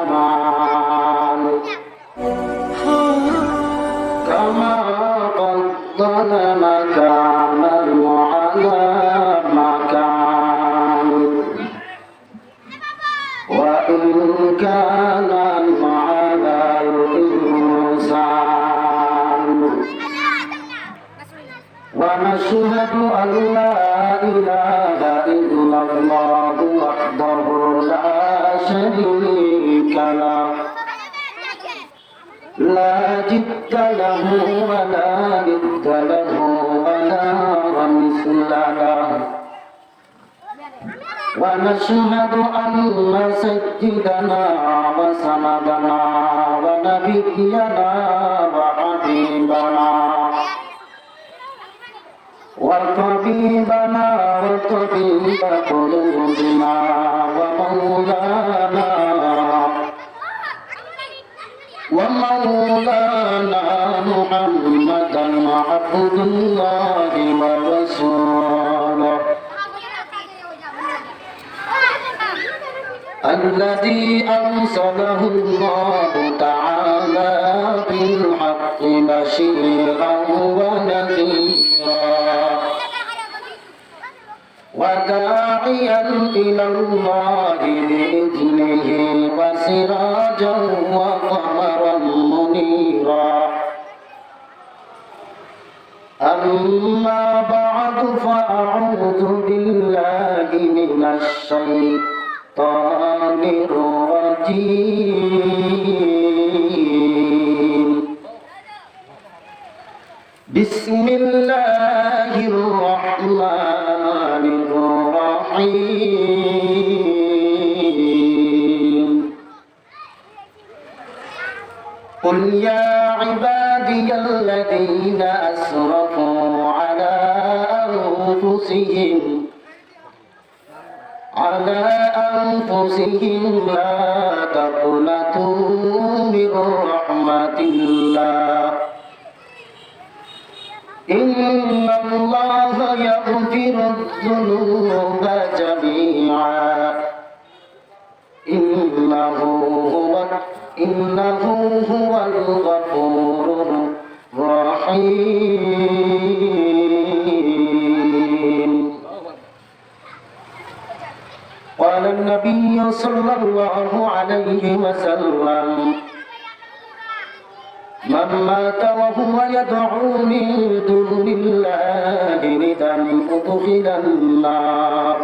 زمان كما فضل مكانا على مكان وإن كان على الإنسان ونشهد أن لا إله إلا الله وحده لا شريك له لا جد له ولا ند له ولا مثل له ونشهد أن سيدنا وسندنا ونبينا وحبيبنا وطبيبنا وطبيب قلوبنا ومولانا محمدا عبد الله ورسوله الذي أرسله الله تعالى بالحق بشيرا ونذيرا وداعيا إلى الله بإذنه وسراجا وقمرا منيرا أما بعد فأعوذ بالله من الشيطان الرجيم بسم الله الرحمن الرحيم قل يا عبادي الذين أسرفوا على أنفسهم لا تقنطوا من رحمة الله إن الله يغفر الذنوب جميعا إنه هو الغفور الرحيم قال النبي صلى الله عليه وسلم من مات وهو يدعو من دون الله ندا أدخل النار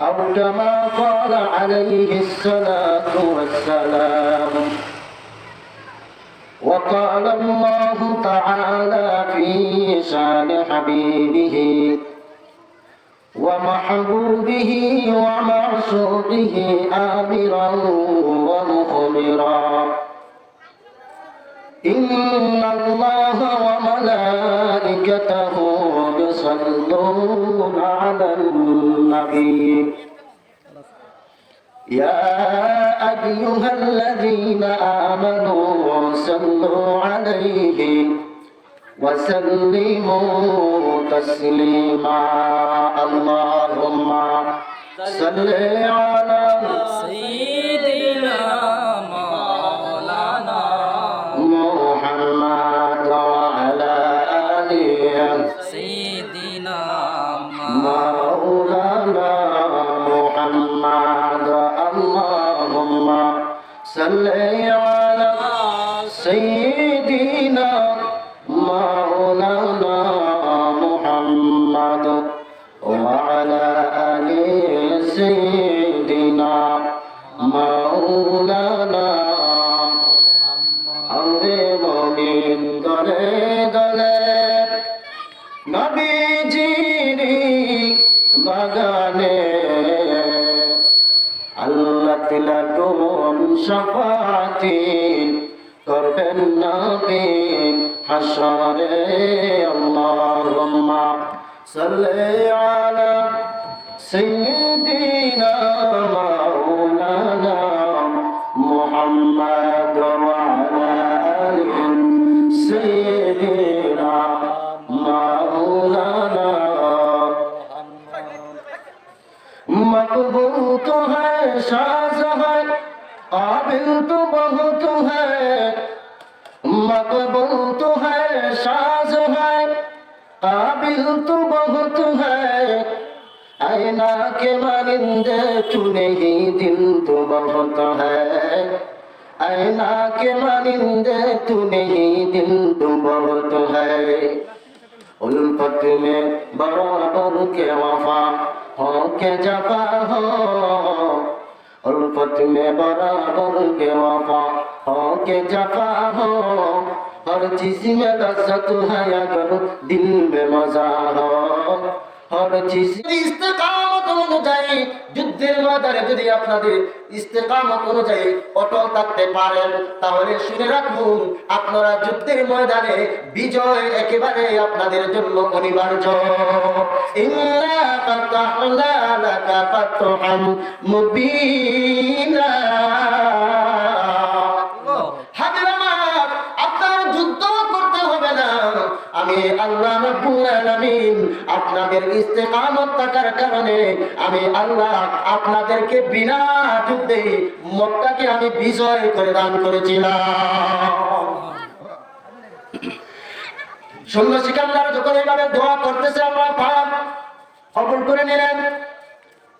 أو كما قال عليه الصلاة والسلام وقال الله تعالى في شان حبيبه ومحبوبه ومعشوقه آمرا ومخبرا إن الله وملائكته يصلون على النبي يا أيها الذين آمنوا صلوا عليه وسلموا تسليما اللهم صل على سيدنا مولانا محمد وعلى آله سيدنا مولانا محمد اللهم صل على سيدنا مولانا محمد وعلى آل سيدنا مولانا আমরে মুমিন দলে দলে নবীজির বাগানে আল্লাহ তিলাকুম শাফাতি করবেন নবী হাসরে আল্লাহুম্মা সাল্লি আলা সাইয়্যিদিনা মাওলানা মুহাম্মদ ওয়া আলা আলি সাইয়্যিদিনা মাওলানা मकबूल तो है शाहजहां काबिल तो बहुत है, मकबूल तो है, साज है, काबिल तो बहुत है, आईना के मारिंदे तू नहीं, दिल तो बहुत है, आईना के मारिंदे तू नहीं, दिल तो बहुत है। उल्फत में बराबर के वफा हो के जफा हो, उल्फत में बराबर के वफा हो के जफा हो, हर चीज में लज्जत है अगर दिल में मजा हो, हर चीज ইস্তেকামত অনুযায়ী যুদ্ধের ময়দানে যদি আপনাদের ইস্তেকামত অনুযায়ী অটল থাকতে পারেন তাহলে শুনে রাখুন আপনারা যুদ্ধের ময়দানে বিজয় একেবারে আপনাদের জন্য অনিবার্য। ইন্না ফাতাহনা লাকা ফাতহাম মুবিনা। আমি আল্লাহ রাব্বুল আলামিন আপনাদের ইস্তেকামত থাকার কারণে আমি আল্লাহ আপনাদেরকে বিনা যুদ্ধে মক্কাকে আমি বিজয় করে দান করেছিলাম। সৈন্য সিকান্দার যখন এইভাবে দোয়া করতেছে আমরা পাপ কবুল করে নিলেন।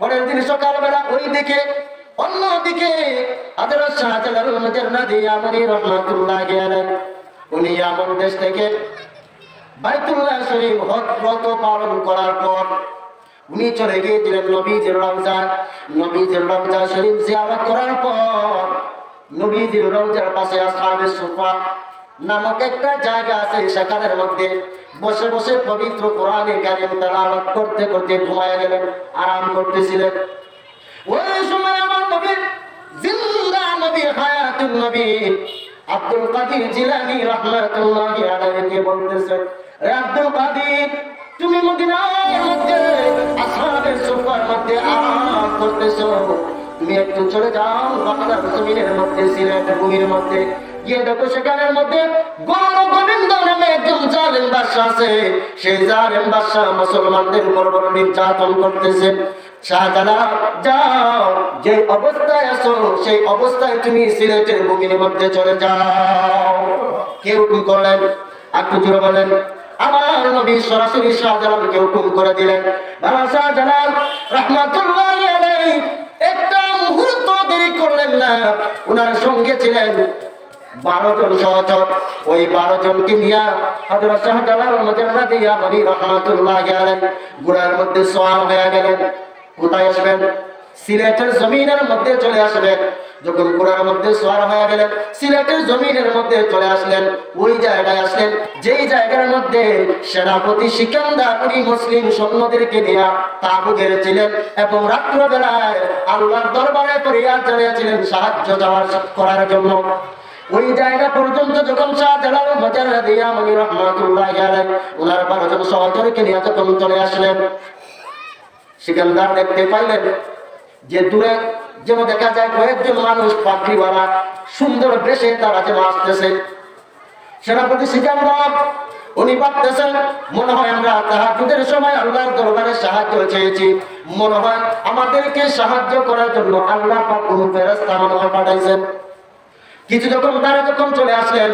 পরের দিন সকালবেলা ওই দিকে অন্যদিকে হযরত শাহজালাল মুজাররাদি আমরি রাহমাতুল্লাহি আলাইহি উনি আমন দেশ থেকে বাইতুল্লাহ শরীফ হজ পালন করার পর উনি চলে গিয়েছিলেন নবীজির রওজা শরীফ জিয়ারত করার পর নবীজির রওজার পাশে আসহাবে সুফা নামক একটা জায়গা আছে, সেখানের মধ্যে বসে বসে পবিত্র কোরআনে কারীম তেলাওয়াত করতে করতে ঘুমায় গেলেন, আরাম করতেছিলেন। ওই সময় আমার নবী জিন্দা নবী হায়াতুন নবী আব্দুল কাদের জিলানী রাহমাতুল্লাহি আলাইহি বলতেছেন, রে আব্দুল কাদের তুমি মদিনার মধ্যে আসহাবে সুফার মধ্যে আরাম করতেছো, তুমি একটু চলে যাও বাংলার জমিনের মধ্যে, সিলেটের ভূমির মধ্যে গিয়ে দেখো সেখানের মধ্যে গৌর গোবিন্দ নামে একজন জালেম বাদশা আছে। সেই জালেম বাদশা মুসলমানদের উপর বড় নির্যাতন করতেছে। শাহজালাল যাও, যে অবস্থায় আছো সেই অবস্থায় তুমি সিলেটের ভূমির মধ্যে চলে যাও। কেউ কি করলেন? একটু জোরে বলেন। আমার নবী সরাসরি শাহজালালকে হুকুম করে দিলেন। বাবা শাহজালাল রাহমাতুল্লাহি আলাইহি একটা মুহূর্ত দেরি করলেন না। ওনার সঙ্গে ছিলেন 12 জন সহচর। ওই 12 জনকে নিয়ে হযরত শাহজালাল মুজাররাদি আমরি রাহমাতুল্লাহি আলাইহি ঘোড়ার মধ্যে সওয়ার হয়ে গেলেন। কোথায় আসবেন? সিলেটের জমিনের মধ্যে চলে আসবেন। যখন ঘোড়ার মধ্যে সওয়ার হয়ে গেলেন, সিলেটের জমিনের মধ্যে চলে আসলেন। ওই জায়গায় আসলেন যেই জায়গার মধ্যে সেনাপতি সিকান্দার উনি মুসলিম সৈন্যদেরকে নিয়ে তাঁবু গেড়েছিলেন এবং রাত্রবেলায় আল্লাহর দরবারে ফরিয়াদ জানিয়েছিলেন সাহায্য করার জন্য। ওই জায়গা পর্যন্ত যখন শাহজালাল মুজাররাদি আমরি রাহমাতুল্লাহি আলাইহি ওনার 12 জন সহচরকে নিয়ে যখন চলে আসলেন, সিকান্দার দেখতে পাইলেন যে দূরে যেন দেখা যায় কয়েকজন মানুষ পাগড়িওয়ালা সুন্দর বেশে তারা যেন আসতেছে। সেনাপতি সিকান্দার উনি ভাবতেছেন মনে হয় আমরা তাহাজ্জুদের সময় আল্লাহর দরবারে সাহায্য চেয়েছি, মনে হয় আমাদেরকে সাহায্য করার জন্য আল্লাহ পাক কোন ফেরেশতা মনে হয় পাঠাইছেন। কিছু তারা যখন চলে আসলেন,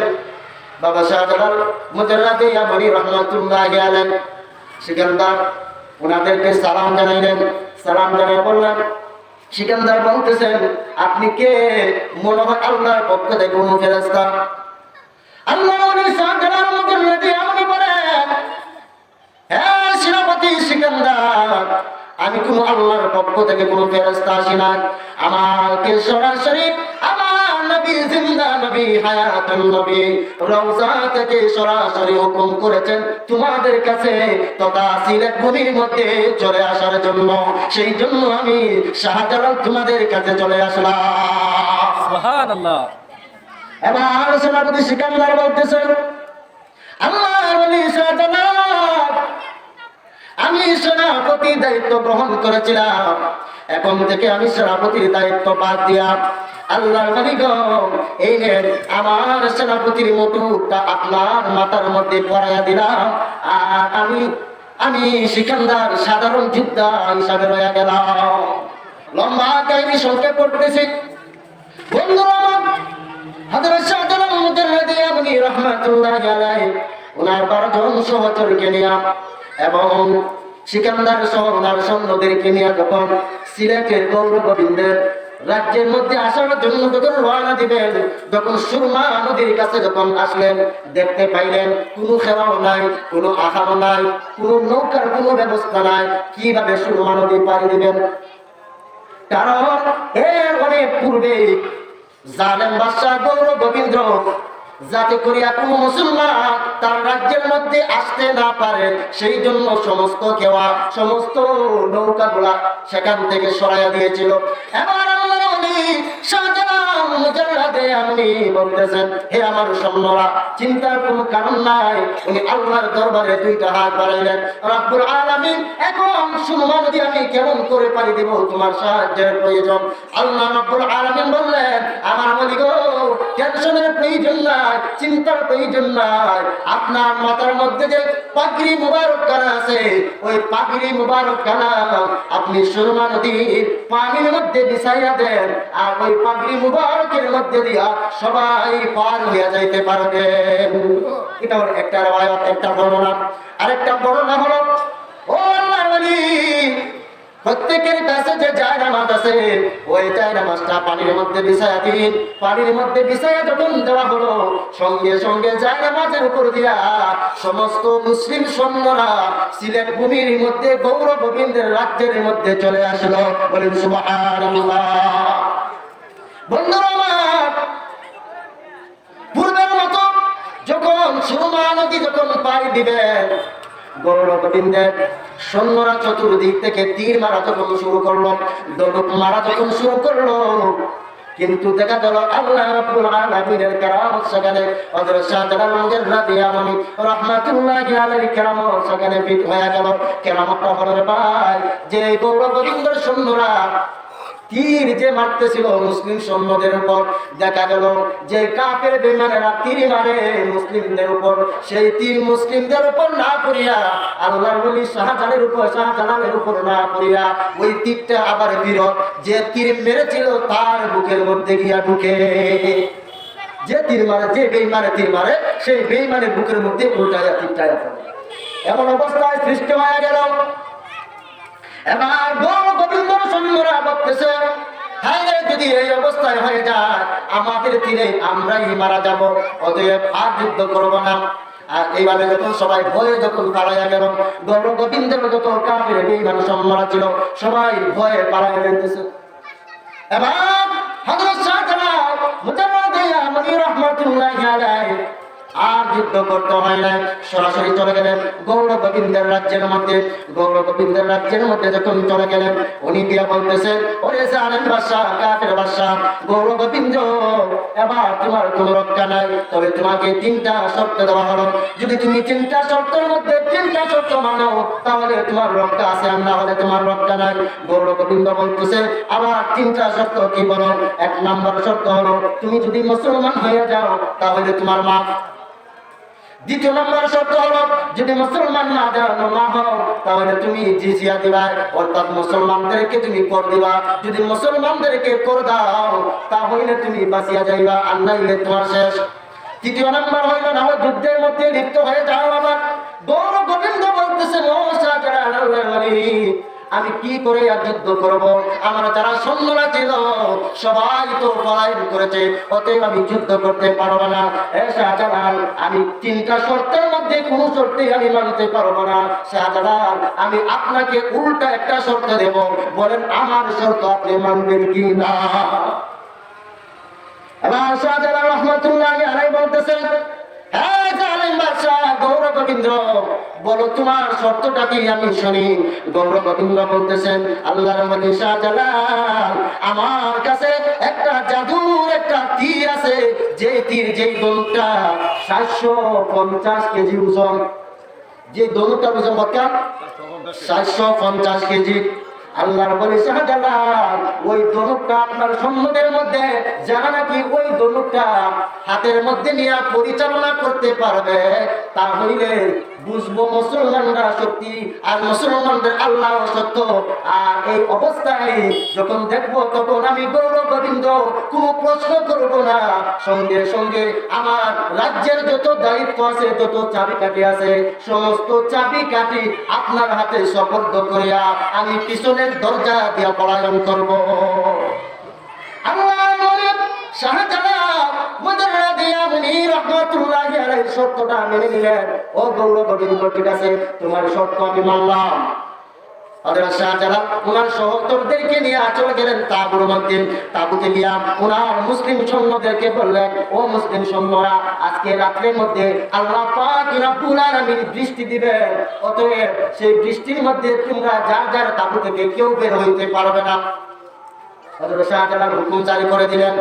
বাবা শাহজালাল মুজাররাদি আমরি রাহমাতুল্লাহি আলাইহি সিকান্দার ওনাদেরকে সালাম জানাইলেন। সালাম জানিয়ে বললেন, সিকান্দার বলতেছেন আপনি কে? মনে হয় আল্লাহর পক্ষ থেকে কোন ফেরেশতা। আল্লাহ শাহজালাল মুজাররাদি আমরি বলেন, হ্যাঁ সেনাপতি সিকান্দার, আমি কোন আল্লাহর পক্ষ থেকে কোন ফেরেশতা আসি না। আমাকে সরাসরি আমার নবী জিন্দা নবী হায়াতুন নবী রওজা থেকে সরাসরি হুকুম করেছেন তোমাদের কাছে তথা সিলেট ভূমির মধ্যে চলে আসার জন্য। সেই জন্য আমি শাহজালাল তোমাদের কাছে চলে আসলাম। সুবহানাল্লাহ। এবার সেনাপতি সিকান্দার বলতেছেন, আল্লাহর ওলি শাহজালাল, আমি সেনাপতি দায়িত্ব গ্রহণ করেছিলাম, এখন থেকে আমি সেনাপতির দায়িত্ব বাদ দিয়া আল্লাহর ওলি গো এই নেন আমার সেনাপতির মুকুটটা আপনার মাথার মধ্যে পরাইয়া দিলাম, আর আমি সিকান্দার সাধারণ যোদ্ধা হিসাবে রয়ে গেলাম। লম্বা কাহিনী সংক্ষেপ করতেছি। বন্ধুরা আমার, হযরত শাহজালাল মুজাদ্দিদ আপনি রাহমাতুল্লাহি আলাইহি ওনার 12 জন সহচরকে নিয়ে এবং সিকান্দার সহ ওনার সৈন্যদেরকে নিয়ে যখন সিলেটের গৌরগোবিন্দের রাজ্যের মধ্যে আসার জন্য যখন রওনা দিবেন, যখন সুরমা নদীর কাছে যখন আসলেন, দেখতে পাইলেন কোনো খেয়াও নাই, কোনো আহারও নাই, কোনো নৌকার কোনো ব্যবস্থা নাই। কিভাবে সুরমা নদী পাড়ি দিবেন? কারণ এর অনেক পূর্বে জালেম বাদশাহ গৌরগোবিন্দ যাতে করিয়া কোন মুসলমান তার রাজ্যের মধ্যে আসতে না পারে, সেই জন্য সমস্ত কেওয়া সমস্ত নৌকাগুলা সেখান থেকে সরাইয়া দিয়েছিল। এবার আল্লাহর ওলি শাহজালাল মুজাদ্দিদ আপনি বলতেছেন, হে আমার সৈন্যরা, চিন্তার কোনো কারণ নাই। উনি আল্লাহর দরবারে দুইটা হাত বাড়াইলেন, রব্বুল আলামিন, এখন সুরমা নদী আমি কেমন করে পাড়ি দিব? তোমার সাহায্যের প্রয়োজন। আল্লাহ রব্বুল আলামিন বললেন, আমার ওলি গো, টেনশনের প্রয়োজন নাই, চিন্তার প্রয়োজন নাই। আপনার মাথার মধ্যে যে পাগড়ি মুবারক খানা আছে, ওই পাগড়ি মুবারক খানা আপনি সুরমা নদীর পানির মধ্যে বিছাইয়া দেন, আর ওই পাগড়ি মুবারকের মধ্যে দিয়া সবাই পার হইয়া যাইতে পারবেন। এটা হলো একটা রওয়ায়াত, একটা বর্ণনা। আরেকটা বর্ণনা হলো, ও আল্লাহর ওলি, প্রত্যেকের কাছে যে জায়নামাজ আছে, ওই জায়নামাজটা পানির মধ্যে বিছায়া দিন। পানির মধ্যে বিছায়া যখন দেওয়া হলো, সঙ্গে সঙ্গে জায়নামাজের উপর দিয়া সমস্ত মুসলিম সৈন্যরা সিলেট ভূমির মধ্যে গৌরগোবিন্দের রাজ্যের মধ্যে চলে আসলো। বলেন সুবহানাল্লাহ। বন্ধুরা আমার, পূর্বের মতো যখন সুরমা নদী যখন পাড়ি দিবেন, গৌরগোবিন্দের সৈন্যরা চতুর্দিক থেকে তীর মারা যখন শুরু করলো, দলক মারা যখন শুরু করলো, কিন্তু দেখা গেল আল্লাহ রাব্বুল আলামিনের কেরামত সেখানে হযরত শাহজালাল মুজাদ্দিদ আপনি রাহমাতুল্লাহি আলাইহি কেরামত সেখানে ফিট হয়ে গেল। কেরামতটা হলো ভাই, যে গৌরগোবিন্দের সৈন্যরা তীর যে মারতেছিল মুসলিম সৈন্যদের উপর, দেখা গেল যে কাফের বেঈমানেরা তীর মারে মুসলিমদের উপর, সেই তীর মুসলিমদের উপর না পড়িয়া আল্লাহর ওলি শাহজালালের উপর না পড়িয়া ওই তীরটা আবার ফিরত যে তীর মেরেছিল তার বুকের মধ্যে গিয়া ঢুকে। যে তীর মারে, যে বেঈমানে তীর মারে, সেই বেঈমানের বুকের মধ্যে উল্টায়া তীরটা পড়ে। এমন অবস্থায় সৃষ্টি হয়ে গেল। এবার গৌরগোবিন্দর সৈন্যরা ভাবতেছে, হ্যাঁ, যদি এই অবস্থায় হয়ে যায় আমাদের তীরে আমরাই মারা যাব, অতএব আর যুদ্ধ করবো না। আর এইভাবে যখন সবাই ভয়ে যখন পালাইয়া গেল, গৌরগোবিন্দের যত কাফের বেঈমান সৈন্যরা ছিল সবাই ভয়ে পালাইয়া গেছে। এবার হযরত শাহজালাল মুজাদ্দিদ আপনি রাহমাতুল্লাহি আলাইহি আর যুদ্ধ করতে হয় না, সরাসরি চলে গেলেন গৌরগোবিন্দের রাজ্যের মধ্যে। গৌরগোবিন্দের রাজ্যের মধ্যে যখন চলে গেলেন, উনি দিয়া বলতেছেন, ওরে জানেন বাদশাহ, কাফের বাদশাহ গৌরগোবিন্দ, এবার তোমার কোনো রক্ষা নাই, তবে তোমাকে 3টা শর্ত দেওয়া হলো। যদি তুমি 3টা শর্তের মধ্যে 3টা শর্ত মানো, তাহলে তোমার রক্ষা আছে, আর না হলে তোমার রক্ষা নাই। গৌরগোবিন্দ বলতেছে, আবার 3টা শর্ত কি বলো? 1 নম্বর শর্ত হলো, তুমি যদি মুসলমান হয়ে যাও তাহলে তোমার মাফ। 2 নম্বর শর্ত হলো, যদি মুসলমান না হও তাহলে তুমি জিজিয়া দিবা, অর্থাৎ মুসলমানদেরকে তুমি কর দিবা। যদি মুসলমানদেরকে কর দাও তাহলে তুমি বাঁচিয়া যাইবা, আর নাইলে তোমার শেষ। 3 নম্বর হইল, না হয় যুদ্ধের মধ্যে লিপ্ত হয়ে যাও। আবার গৌরগোবিন্দ বলতেছে, ও শাহজালাল, আমি কি করে আর যুদ্ধ করব? আমার যারা সৈন্যরা ছিল সবাই তো পলায়ন করেছে, অতএব আমি যুদ্ধ করতে পারবো না। শাহজালাল, আমি 3টা শর্তের মধ্যে কোন শর্তেই আমি মানতে পারবো না। শাহজালাল, আমি আপনাকে উল্টা একটা শর্ত দেব, বলেন আমার শর্ত আপনি মানবেন কি না? এবার শাহজালাল রাহমাতুল্লাহি আলাইহি বলতেছেন, হ্যাঁ জালেম বাদশাহ গৌরগোবিন্দ, বলো তোমার শর্তটা কি আমি শুনি। গৌরগোবিন্দ বলতেছেন, আল্লাহর ওলি শাহজালাল, আমার কাছে একটা জাদুর একটা তীর আছে, যে তীর, যেই দোলটা 750 কেজি ওজন, যে দোলটার ওজন কত? 750 কেজি। আল্লাহর বলি শাহজালাল ওই ধনুকটা আপনার সম্মুখের মধ্যে যারা নাকি ওই ধনুকটা হাতের মধ্যে নিয়ে পরিচালনা করতে পারবে তাহলে বুঝবো মুসলমানরা সত্যি আর মুসলমানদের আল্লাহ সত্য। আর এই অবস্থায় যখন দেখবো তখন আমি গৌরব গোবিন্দ কোনো প্রশ্ন করব না, সঙ্গে সঙ্গে আমার রাজ্যের যত দায়িত্ব আছে যত চাবিকাঠি আছে সমস্ত চাবিকাঠি আপনার হাতে সুপর্দ করিয়া আমি পিছনের দরজা দিয়া পলায়ন করব। আল্লাহ বলেন শাহজালাল মদররা দিয়া মুনি রহমাতুল্লাহি আলাইহি সত্যটা মেনে নিলেন। ও গৌরব গোবিন্দ ঠিক আছে, তোমার সত্য আমি মানলাম। হযরত শাহজালাল ওনার সহচরদেরকে নিয়ে চলে গেলেন তাঁবুর মধ্যে। তাঁবুতে গিয়া ওনার মুসলিম সৈন্যদেরকে বললেন, ও মুসলিম সৈন্যরা, আজকে রাত্রের মধ্যে আল্লাহ পাক রব্বুল আলামিন বৃষ্টি দিবেন, অতএব সেই বৃষ্টির মধ্যে তোমরা যার যার তাঁবু থেকে কেউ বের হইতে পারবে না। হযরত শাহজালাল হুকুম জারি করে দিলেন,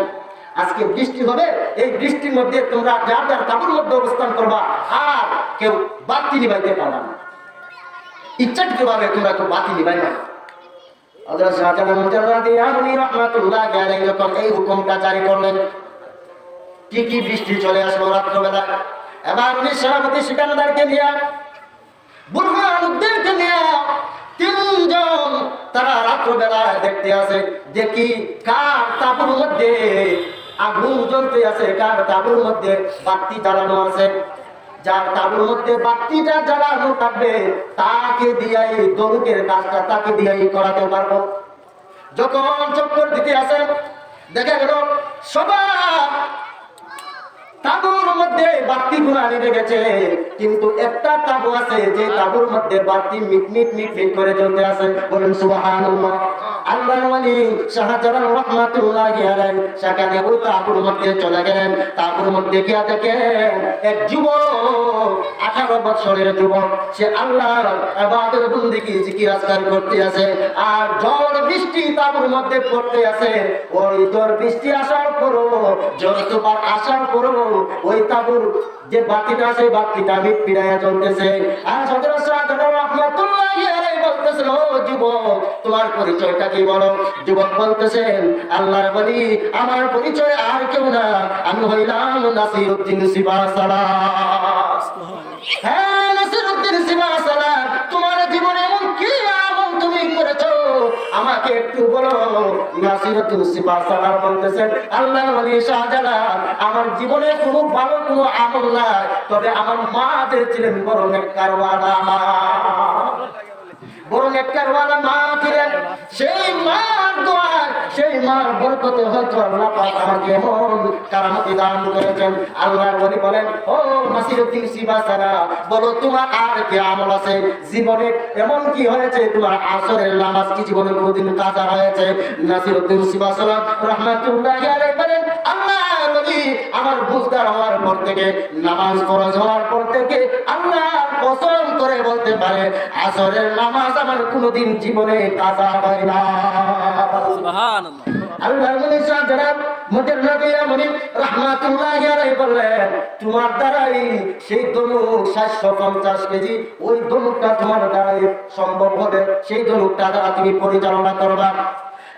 আজকে বৃষ্টি হবে, এই বৃষ্টির মধ্যে তোমরা যার যার তাঁবুর মধ্যে অবস্থান করবা, আর কেউ বাতি নিভাইতে পারবে না। ইচ্ছাকৃতভাবে তোমরা কেউ বাতি নিভাই না। হযরত শাহজালাল রাহমাতুল্লাহি আলাইহি যখন এই হুকুমটা জারি করলেন, কি বৃষ্টি চলে আসলো রাত্রবেলা। এবার উনি সেনাপতি সিকান্দারকে নিয়ে বুরহানুদ্দিনকে নিয়ে তিনজন তারা রাত্রবেলা দেখতে আসে, দেখি কার তাঁবুর মধ্যে আগুন জ্বলতে আছে, কার তাঁবুর মধ্যে বাতি জ্বালানো আছে। যার তাঁবুর মধ্যে বাতিটা জ্বালানো থাকবে তাকে দিয়াই দরুকের কাজটা তাকে দিয়াই করাতে পারবো। যখন চক্কর দিতে আসে দেখা গেল সবার তাঁবুর মধ্যে বাতি গুলা নিভে গেছে, কিন্তু একটা তাঁবু আছে যে তাঁবুর মধ্যে বাতি মিটমিট মিটমিট করে জ্বলতে আছে। বলেন সুবহানাল্লাহ। আল্লাহর ওলি শাহজালাল রাহমাতুল্লাহি আলাইহি সেখানে ওই তাঁবুর মধ্যে চলে গেলেন। তাঁবুর মধ্যে গিয়া দেখেন এক যুবক, 18 বছরের যুবক, সে আল্লাহর ইবাদত বন্দেগী জিকির আজকার করতে আছে। আর ঝড় বৃষ্টি তাঁবুর মধ্যে পড়তে আছে। ওই ঝড় বৃষ্টি আসার পরও, ঝড় তুফান আসার পরও ওই তাঁবুর যে বাতিটা আছে বাতিটা মিটমিটাইয়া চলতেছে। আর হযরত শাহজালাল রাহমাতুল্লাহি আলাইহি বলতেছেন, ও যুবক, তোমার পরিচয়টা কি বলো? যুবক বলতেছেন, আল্লাহর ওলি আমার পরিচয় আর কেউ না, আমি হইলাম নাসিরউদ্দিন সিবাসালাহ। হ্যাঁ নাসিরউদ্দিন সিবাসালাহ, তোমার জীবনে এমন কি আমল তুমি করেছো আমাকে একটু বলো। নাসিরউদ্দিন সিবাসালাহ বলতেছেন, আল্লাহর ওলি শাহজালাল আমার জীবনে কোনো ভালো কোনো আমল নাই, তবে আমার মা যে ছিলেন বড় নেককারওয়ালা, বড় নেককারওয়ালা মা ছিলেন। সেই মার দোয়ায়, সেই মার বরকতে হয়তো আল্লাহ পাক আমাকে এমন কারামতি দান করেছেন। আল্লাহর ওলি বলেন, ও নাসিরউদ্দিন সিবাসালাহ, বলো তোমার আর কি আমল আছে? জীবনে এমন কি হয়েছে তোমার আসরের নামাজ কি জীবনে কোনোদিন কাজা হয়েছে? নাসিরউদ্দিন সিবাসালাহ রাহমাতুল্লাহি আলাইহি বলেন, আল্লাহর ওলি আমার বুঝদার হওয়ার পর থেকে, নামাজ ফরজ হওয়ার পর থেকে আল্লাহ কসম করে বলতে পারে আসরের নামাজ আমার কোনোদিন জীবনে কাজা হয় না। সুবহানাল্লাহ। আল্লাহর ওলি শাহজালাল মুজাদ্দিদ রাহমাতুল্লাহি আলাইহি বললেন, তোমার দ্বারাই সেই ধনুক 750 কেজি, ওই ধনুকটা তোমার দ্বারাই সম্ভব হবে, সেই ধনুকটা দ্বারা তুমি পরিচালনা করবা।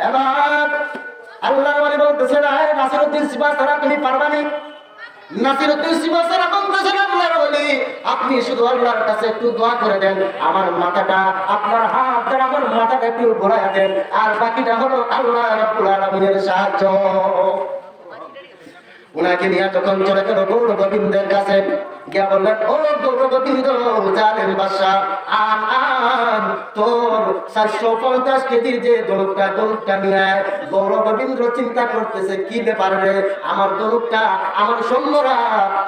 এবার আল্লাহর ওলি বলতেছেন, আয় নাসিরউদ্দিন সিবাসালাহ তুমি পারবা না? নাসিরউদ্দিন সিবাসালাহ বলতেছেন, আল্লাহর ওলি আপনি শুধু আল্লাহর কাছে একটু দোয়া করে দেন, আমার মাথাটা আপনার হাত দ্বারা আমার মাথাটা একটু ঘোরায় দেন, আর বাকিটা হলো আল্লাহ রাব্বুল আলামিনের সাহায্য। উনাকে নিয়ে যখন চলে গেল গৌর গোবিন্দের কাছে, গিয়া বললেন, ও গৌর গোবিন্দ জালেম বাদশাহ, আন তোর 750 কেজির যে ধনুকটা নিয়ে। গৌর গোবিন্দ চিন্তা করতেছে, কি ব্যাপার রে, আমার ধনুকটা, আমার সৈন্যরা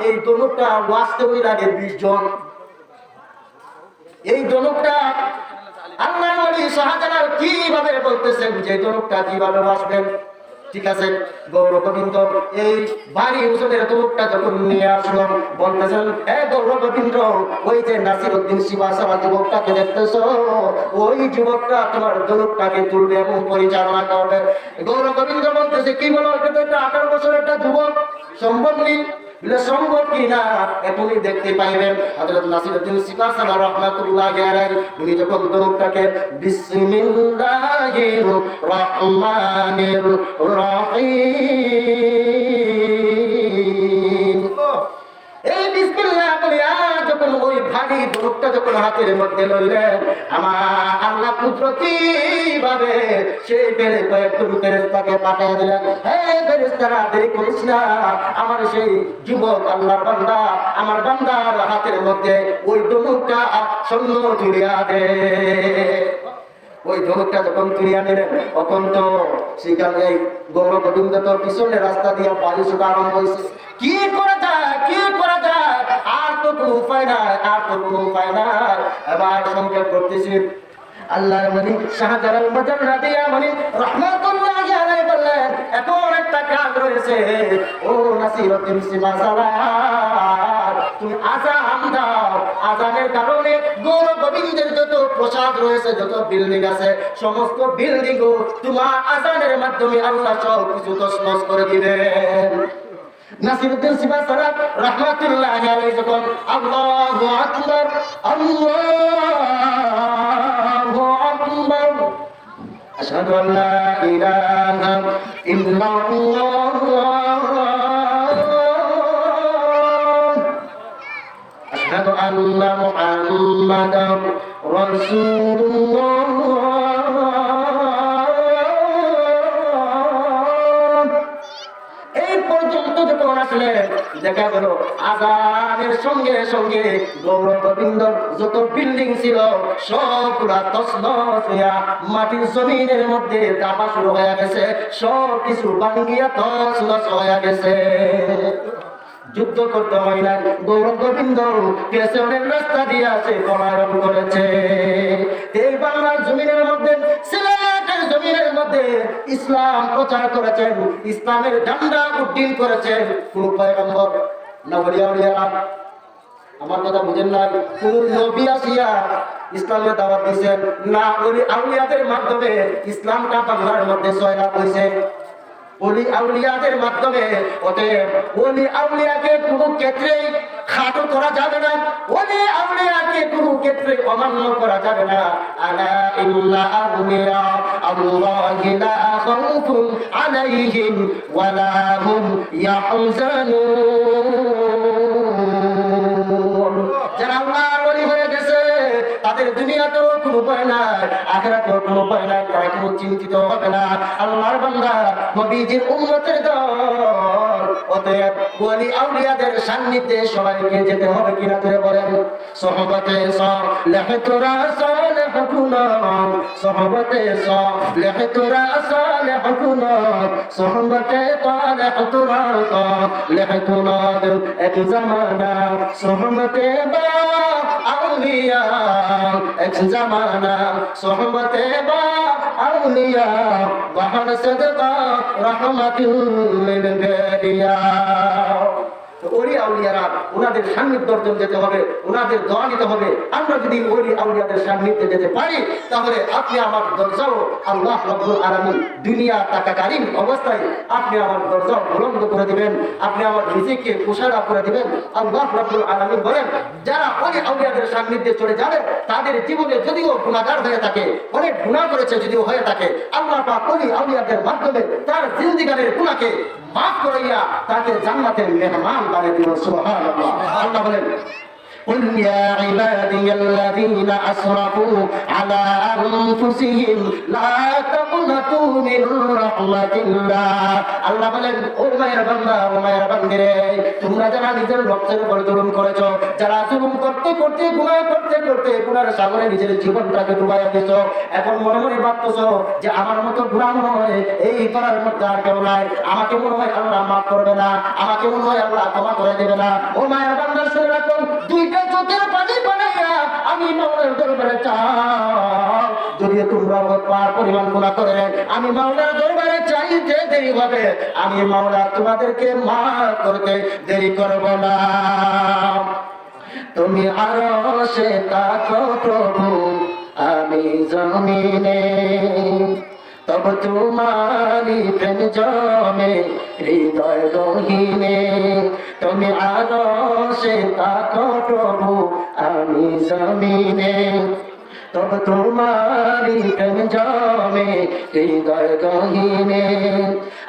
এই ধনুকটা ওয়াসতে ওই লাগে 20 জন। এই ধনুকটা আল্লাহর ওলি শাহজালাল কিভাবে বলতেছেন যে ধনুকটা কিভাবে ওয়াসবেন? ঠিক আছে, গৌর গোবিন্দ এই ভারী ওজনের ধনুকটা যখন নিয়ে আসলো, বলতেছেন, হে গৌর গোবিন্দ, ওই যে নাসিরউদ্দিন সিবাসালাহ যুবকটাকে দেখতেছো, ওই যুবকটা তোমার ধনুকটাকে তুলবে এবং পরিচালনা করবে। গৌর গোবিন্দ বলতেছে, কি বলো, এটা তো একটা 18 বছরের একটা যুবক, সম্ভব নেই। বলে সম্ভব কিনা এখনই দেখতে পাইবেন। হযরত নাসিরউদ্দিন সিকাসালা রাহমাতুল্লাহি আলাইহি উনি যখন দরুদটাকে বিসমিল্লাহির রহমানির রহিম, এই বিসমিল্লাহ বলিয়া যখন ওই ভারী দরুদটা যখন হাতের মধ্যে লইলেন, আমার আল্লাহ কুদরতি ভাবে সেই কয়েকজন ফেরেশতাকে পাঠিয়ে দিলেন। হে ফেরেশতারা, দেরি করিস না, আমার সেই যুবক আল্লাহর বান্দা, আমার বান্দার হাতের মধ্যে ওই দরুদটা সৈন্য জুড়িয়া দে। ওই ধনুকটা যখন তুলিয়া নিলেন, তখন তো সেখানে গৌর গোবিন্দ তোর পিছনে রাস্তা দিয়া বাড়ি শুধু আরম্ভ হয়েছে। কি করা যায়, কি করা যায়, আর তো কোনো উপায় নাই, আর তো কোনো উপায় নাই। এবার সংক্ষেপ করতেছি, আল্লাহর নবী শাহজালাল মুজাররাদি আমলি রাহমাতুল্লাহি আলাইহি বললেন, এখন একটা কাজ রয়েছে, ও নাসিরউদ্দিন সিকাসালা, তুমি আযান দাও। আযানের কারণে গৌর গোবিন্দের যত প্রসাদ রয়েছে, যত বিল্ডিং আছে, সমস্ত বিল্ডিং তোমার আযানের মাধ্যমে আল্লাহ সব কিছু তছনছ করে দিবেন। নাসিরউদ্দিন সিকাসালা রাহমাতুল্লাহি আলাইহি যখন আল্লাহু আকবার, আল্লাহু আকবার, আশহাদু আল্লা ইলাহা ইল্লাল্লাহ, আশহাদু আন্না মুহাম্মাদার রাসূলুল্লাহ, এই পর্যন্ত যখন আসলে দেখা গেল আযানের সঙ্গে সঙ্গে গৌর গোবিন্দর যত বিল্ডিং ছিল সবগুলা তছনছ হইয়া মাটির জমিনের মধ্যে চাপা শুরু হয়ে গেছে, সব কিছু ভাঙ্গিয়া তছনছ হয়ে গেছে। যুদ্ধ করতে হয় না, গৌর গোবিন্দ পেছনের রাস্তা দিয়ে আছে পলায়ন করেছে। এই বাংলার জমিনের মধ্যে, সিলেটের জমিনের মধ্যে ইসলাম প্রচার করেছেন, ইসলামের ঝান্ডা উড্ডীন করেছেন কোন পয়গম্বর না ওলিয়া। আমার কথা বুঝেন না, কোন নবী আসিয়া ইসলামের দাওয়াত দিয়েছেন না, ওলি আউলিয়াদের মাধ্যমে ইসলামটা বাংলার মধ্যে ছড়ানো হয়েছে, ওলি আউলিয়াদের মাধ্যমে। অতএব ওলি আউলিয়াকে কোনো ক্ষেত্রে খাটো করা যাবে না, ওলি আউলিয়াকে কোনো ক্ষেত্রে অমান্য করা যাবে না। আলা ইল্লা আউলিয়া আল্লাহি লা খাউফুন আলাইহিম ওয়া লা হুম ইয়াহজানুন, যারা আল্লাহর ওলি হয়ে গেছে তাদের দুনিয়াতেও কোনো ভয় নাই, আখিরাতেও কোনো ভয় নাই, তারা কোনো চিন্তিত হবে না। আল্লাহর বান্দা নবীজির উম্মতের দল, অতএব ওলি আউলিয়াদের সান্নিধ্যে সবাইকে যেতে হবে কিনা ধরে বলেন। সহবতে সালেহ তোরা সালেহ কুনাম, সহবতে সালেহ তোরা সালেহ কুনাম, সহবতে সালেহ তোরা সালেহ কুনাম, এক জামানা সহবতে বা আউলিয়া, এক জামানা সহবতে বা আউলিয়া, বাহার সদকা রহমাতুল লিল বারিয়া। ওলি আউলিয়ারা ওনাদের সান্নিধ্য অর্জন যেতে হবে, ওনাদের দোয়া নিতে হবে। আমরা যদি ওলি আউলিয়াদের সান্নিধ্যে যেতে পারি, তাহলে আপনি আমার দরজাও আল্লাহ রাব্বুল আলামিন দুনিয়া থাকাকালীন অবস্থায় আপনি আমার দরজাও বুলন্দ করে দিবেন, আপনি আমার রিজিককে কুশারা করে দিবেন। আল্লাহ রাব্বুল আলামিন বলেন, যারা ওলি আউলিয়াদের সান্নিধ্যে চলে যাবে তাদের জীবনে যদিও গুনাহগার হয়ে থাকে, অনেক গুনাহ করেছে যদিও হয়ে থাকে, আল্লাহ পাক ওলি আউলিয়াদের মাধ্যমে তার জিন্দেগানের গুনাহকে মাফ করাইয়া তাকে জান্নাতের মেহমান বানিয়ে দিবেন। সুবহানাল্লাহ। আল্লাহ বলেন, قل يا عبادي الذين أسرفوا على أنفسهم لا تقنطوا من رحمة الله। আল্লাহ বলেন, ও মায়ের বান্দা, ও মায়ের বান্দিরে, তোমরা যারা নিজের রক্তের উপর জুলুম করেছো, যারা জুলুম করতে করতে গুনাহ করতে করতে গুনাহের সাগরে নিজের জীবনটাকে ডুবাইয়া দিছো, এখন মনে মনে ভাবতেছো যে আমার মতো গুনাহ নয়, এই করার মধ্যে আর কেউ নাই, আমাকে মনে হয় আল্লাহ মাফ করবে না, আমাকে মনে হয় আল্লাহ ক্ষমা করে দেবে না। ও মায়ের বান্দা, শুনে রাখো, দুইটা চোখের পানি বানাইয়া আমি মাওলার দরবারে চাও। যদিও তোমরা পার পরিমাণ গুনাহ করে, আমি মাওলার দরবারে চাইতে দেরি হবে, আমি মাওলা তোমাদেরকে মাফ করতে দেরি করব না। তুমি আরশে তাকো প্রভু, আমি জমিনে, তব তোমারি প্রেম জমে হৃদয় গহীনে তুমি আরশে থাকো প্রভু আমি জমিনে তব তোমারি প্রেম জমে হৃদয় গহীনে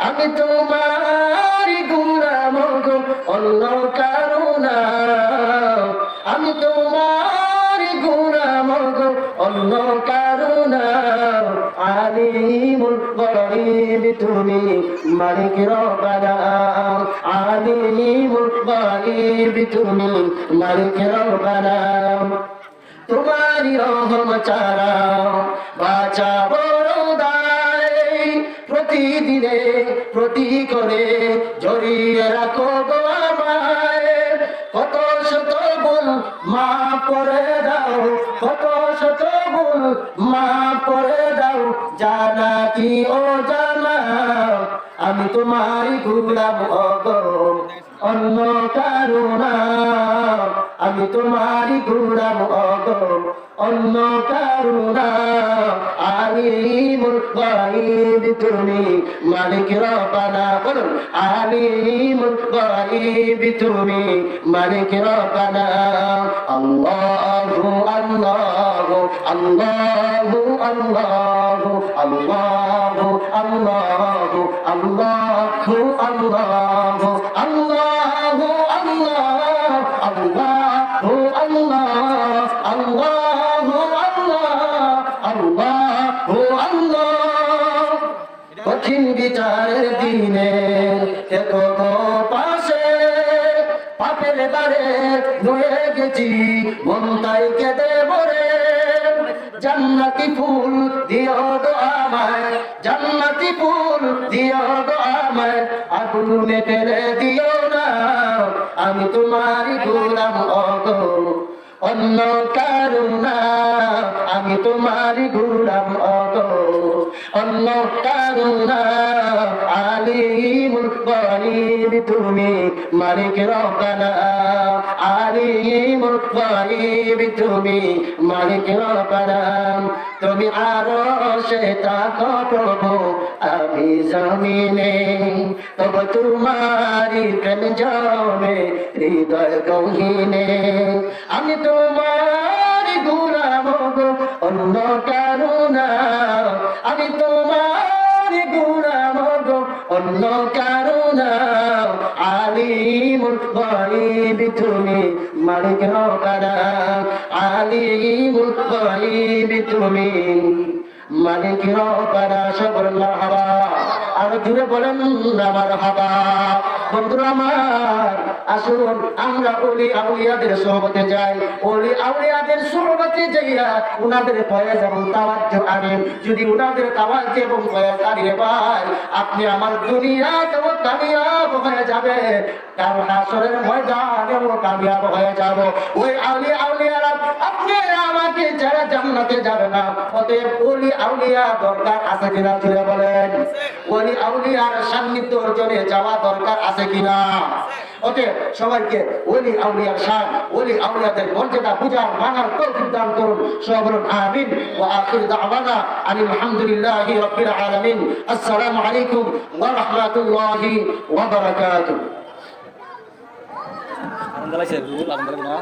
আমি তোমারি গুলাম গো অন্য কারো না আমি তোমারি গুলাম গো অন্য কারো না আলিমুল গয়ব তুমি মালিক রব্বানা আলিমুল গয়ব তুমি মালিক রব্বানা তোমারি রহম ছাড়া বাঁচা বড় দায় প্রতিদিনে প্রতি করে জড়িয়ে রাখো গো আমায় কত শত ভুল মাফ করে দাও কত শত ভুল মাফ করে দাও জানা কি ও জানা আমি তোমারি গোলাম ওগো অন্য কারো না আমি তোমারি গোলাম ওগো অন্য কারো না আলিমুল গায়ব তুমি মালিক রব্বানা বলুন আলিমুল গায়ব তুমি মালিক রব্বানা আল্লাহু আল্লাহু আল্লাহু আল্লাহু আল্লাহু আল্লাহু আল্লাহু আল্লাহু আল্লাহু আল্লাহু আল্লাহ আল্লাহু আল্লাহু আল্লাহ কঠিন বিচারের দিনে দেখো পাশে পাপের দ্বারে নুয়ে গেছি মন তাই কেঁদে ভরে জান্নাতি ফুল দিও গো আমায় জান্নাতি ফুল দিও গো আমায় আগুনে ফেলে দিও না আমি তোমারি গোলাম ওগো অন্য কারো না আমি তোমারি গোলাম ওগো অন্য কারো না আলিমুল গায়ব তুমি মালিক রব্বানা আলিমুল গায়ব তুমি মালিক রব্বানা তুমি আরশে থাকো প্রভু আমি জমিনে তব তোমারি প্রেম জমে হৃদয় গহীনে আমি তোমারি গোলাম গো অন্য কারো না আমি তোমারি গোলাম গো অন্য কারো না আলিমুল গায়ব তুমি মালিক রব্বানা আলিমুল গায়ব তুমি মালিক রব্বানা সবর মারহাবা আর জুড়ে বলেন মারহাবা বন্ধুরা আমার আসুন আমরা ওলি আউলিয়াদের সোহবতে যাই ওলি আউলিয়াদের সোহবতে যাইয়া উনাদের ফয়েজ এবং তাওয়াজ্জু আনেন যদি উনাদের তাওয়াজ্জু এবং ফয়েজ আনিয়ে পাই আপনি আমার দুনিয়াতেও কামিয়াব হয়ে যাবে কাল হাসরের ময়দানেও কামিয়াব হয়ে যাব ওই আউলিয়ারা আপনি আমাকে যারা জান্নাতে যাবে না অতএব ওলি আউলিয়া দরকার আছে কিনা জুড়ে বলেন ওলি আউলিয়ার সান্নিধ্য অর্জনে যাওয়া দরকার আছে কিনা অতএব সবাইকে ওলি আউলিয়ার শান ওলি আউলিয়াদের মর্যাদা বুঝার মানার তৌফিক দান করুন সবাই বলুন আমিন ওয়া আখির দাওয়ানা আনিল হামদুলিল্লাহি রাব্বিল আলামিন আসসালামু আলাইকুম ওয়া রাহমাতুল্লাহি ওয়া বারাকাতুহু আনন্দ লাগছে রুল আনন্দ লাগছে না